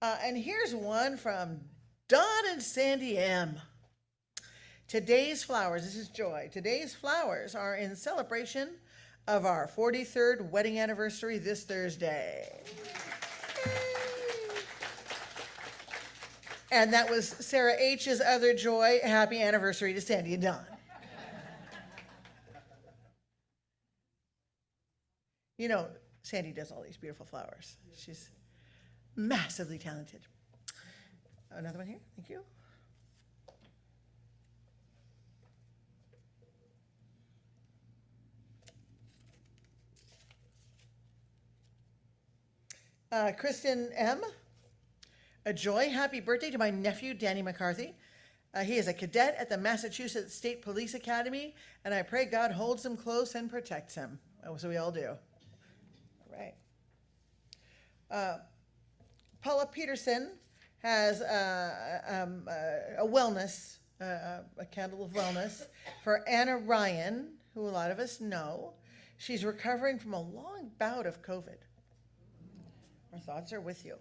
And here's one from Don and Sandy M. Today's flowers, this is joy. Today's flowers are in celebration of our 43rd wedding anniversary this Thursday. Yay. And that was Sarah H.'s other joy. Happy anniversary to Sandy and Don. You know, Sandy does all these beautiful flowers. She's massively talented. Another one here, thank you. Kristen M. A joy. Happy birthday to my nephew, Danny McCarthy. He is a cadet at the Massachusetts State Police Academy, and I pray God holds him close and protects him. Oh, so we all do. Right. Paula Peterson has a wellness, a candle of wellness for Anna Ryan, who a lot of us know. She's recovering from a long bout of COVID. Our thoughts are with you.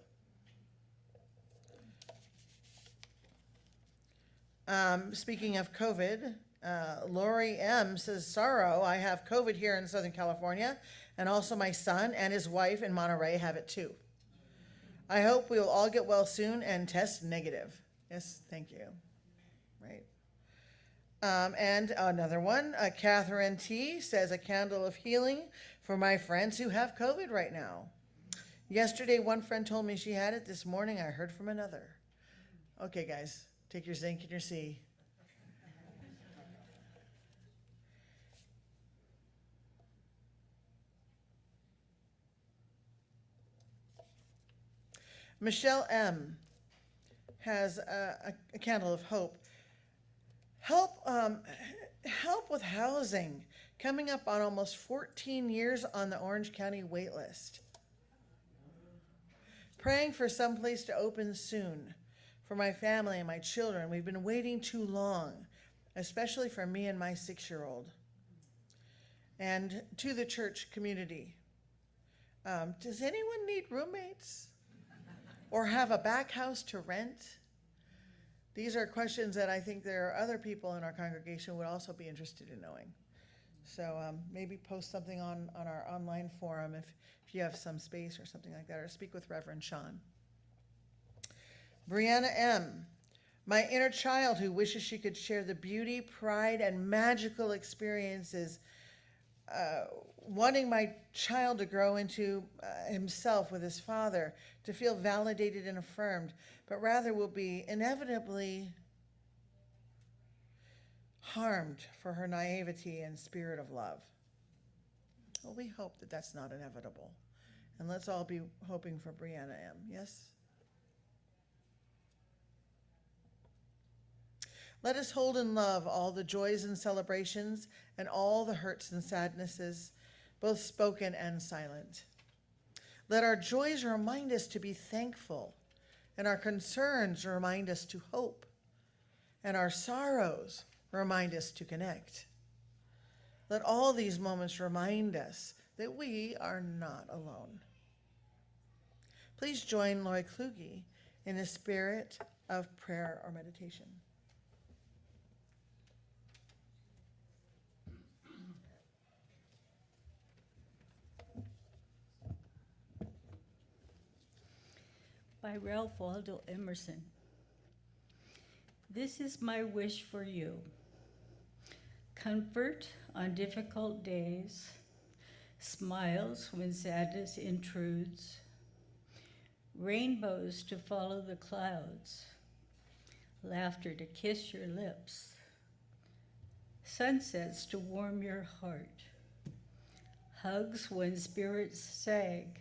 Speaking of COVID, Lori M. says, sorrow, I have COVID here in Southern California, and also my son and his wife in Monterey have it too. I hope we will all get well soon and test negative. Yes, thank you. Right. And another one, Catherine T. says, a candle of healing for my friends who have COVID right now. Yesterday, one friend told me she had it. This morning, I heard from another. Okay, guys, take your zinc and your C. Michelle M. has a candle of hope. Help with housing. Coming up on almost 14 years on the Orange County wait list. Praying for some place to open soon for my family and my children. We've been waiting too long, especially for me and my 6-year-old. And to the church community, does anyone need roommates or have a back house to rent? These are questions that I think there are other people in our congregation would also be interested in knowing. So maybe post something on our online forum if you have some space or something like that, or speak with Reverend Sean. Brianna M. My inner child who wishes she could share the beauty, pride, and magical experiences, wanting my child to grow into himself with his father, to feel validated and affirmed, but rather will be inevitably harmed for her naivety and spirit of love. Well, we hope that that's not inevitable. And let's all be hoping for Brianna M. Yes? Let us hold in love all the joys and celebrations and all the hurts and sadnesses, both spoken and silent. Let our joys remind us to be thankful, and our concerns remind us to hope, and our sorrows remind us to connect. Let all these moments remind us that we are not alone. Please join Lori Kluge in a spirit of prayer or meditation. By Ralph Waldo Emerson. This is my wish for you. Comfort on difficult days, smiles when sadness intrudes, rainbows to follow the clouds, laughter to kiss your lips, sunsets to warm your heart, hugs when spirits sag,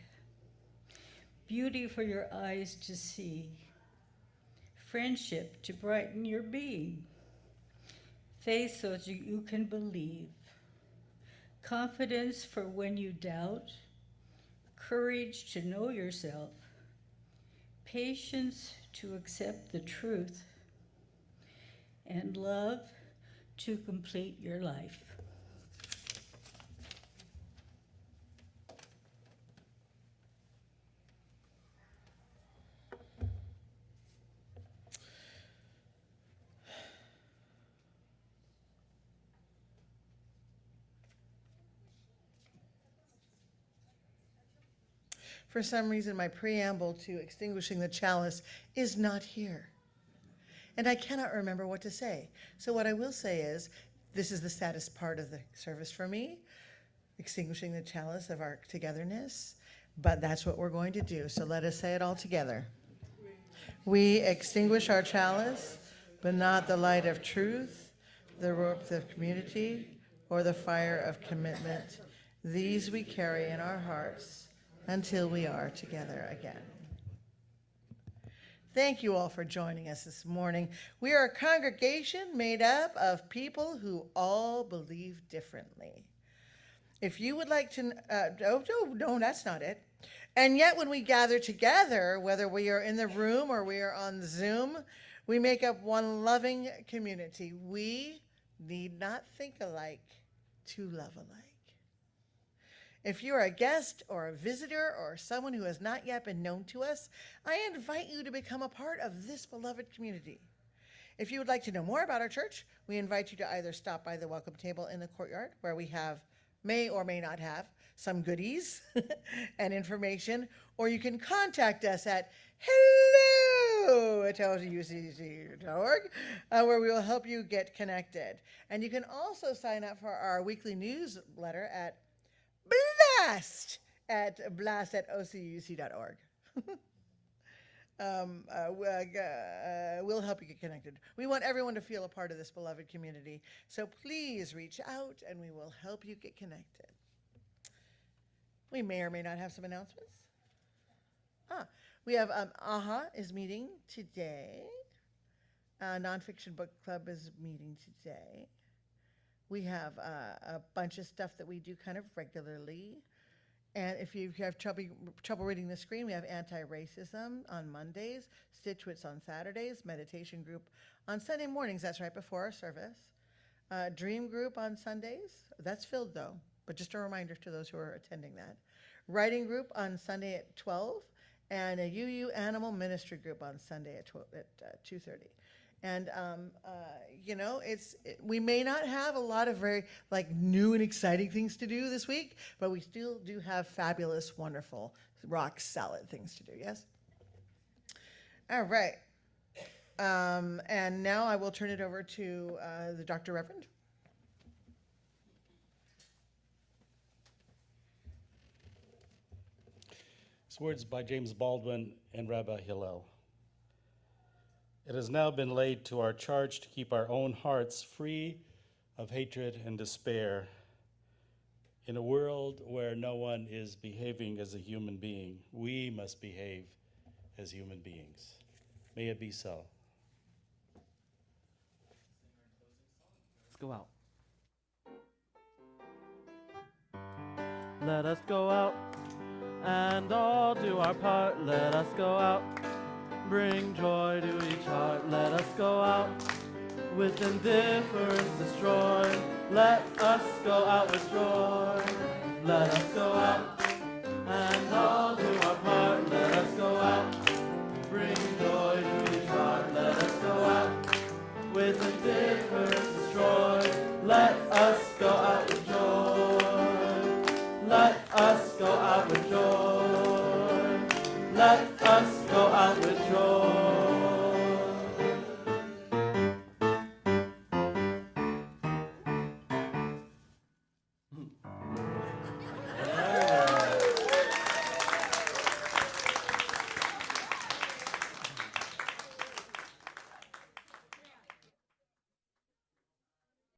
beauty for your eyes to see, friendship to brighten your being, faith so that you can believe, confidence for when you doubt, courage to know yourself, patience to accept the truth, and love to complete your life. For some reason, my preamble to extinguishing the chalice is not here. And I cannot remember what to say. So what I will say is, this is the saddest part of the service for me, extinguishing the chalice of our togetherness, but that's what we're going to do. So let us say it all together. We extinguish our chalice, but not the light of truth, the warmth of community, or the fire of commitment. These we carry in our hearts until we are together again. Thank you all for joining us this morning. We are a congregation made up of people who all believe differently. If you would like to, no, that's not it. And yet when we gather together, whether we are in the room or we are on Zoom, we make up one loving community. We need not think alike to love alike. If you're a guest or a visitor or someone who has not yet been known to us, I invite you to become a part of this beloved community. If you would like to know more about our church, we invite you to either stop by the welcome table in the courtyard, where we may or may not have some goodies and information, or you can contact us at hello@lcucc.org, where we will help you get connected. And you can also sign up for our weekly newsletter at blast@ocuc.org. We'll help you get connected. We want everyone to feel a part of this beloved community. So please reach out and we will help you get connected. We may or may not have some announcements. We have AHA is meeting today. Nonfiction Book Club is meeting today. We have a bunch of stuff that we do kind of regularly. And if you have trouble reading the screen, we have anti-racism on Mondays, Stitchwits on Saturdays, meditation group on Sunday mornings. That's right before our service. Dream group on Sundays. That's filled though, but just a reminder to those who are attending that. Writing group on Sunday at 12, and a UU animal ministry group on Sunday at 2:30. And we may not have a lot of very new and exciting things to do this week, but we still do have fabulous, wonderful, rock solid things to do. Yes. All right. And now I will turn it over to the Dr. Reverend. These words by James Baldwin and Rabbi Hillel. It has now been laid to our charge to keep our own hearts free of hatred and despair. In a world where no one is behaving as a human being, we must behave as human beings. May it be so. Let's go out. Let us go out and all do our part. Let us go out. bring joy to each heart. Let us go out with indifference destroyed. Let us go out with joy. Let us go out and all who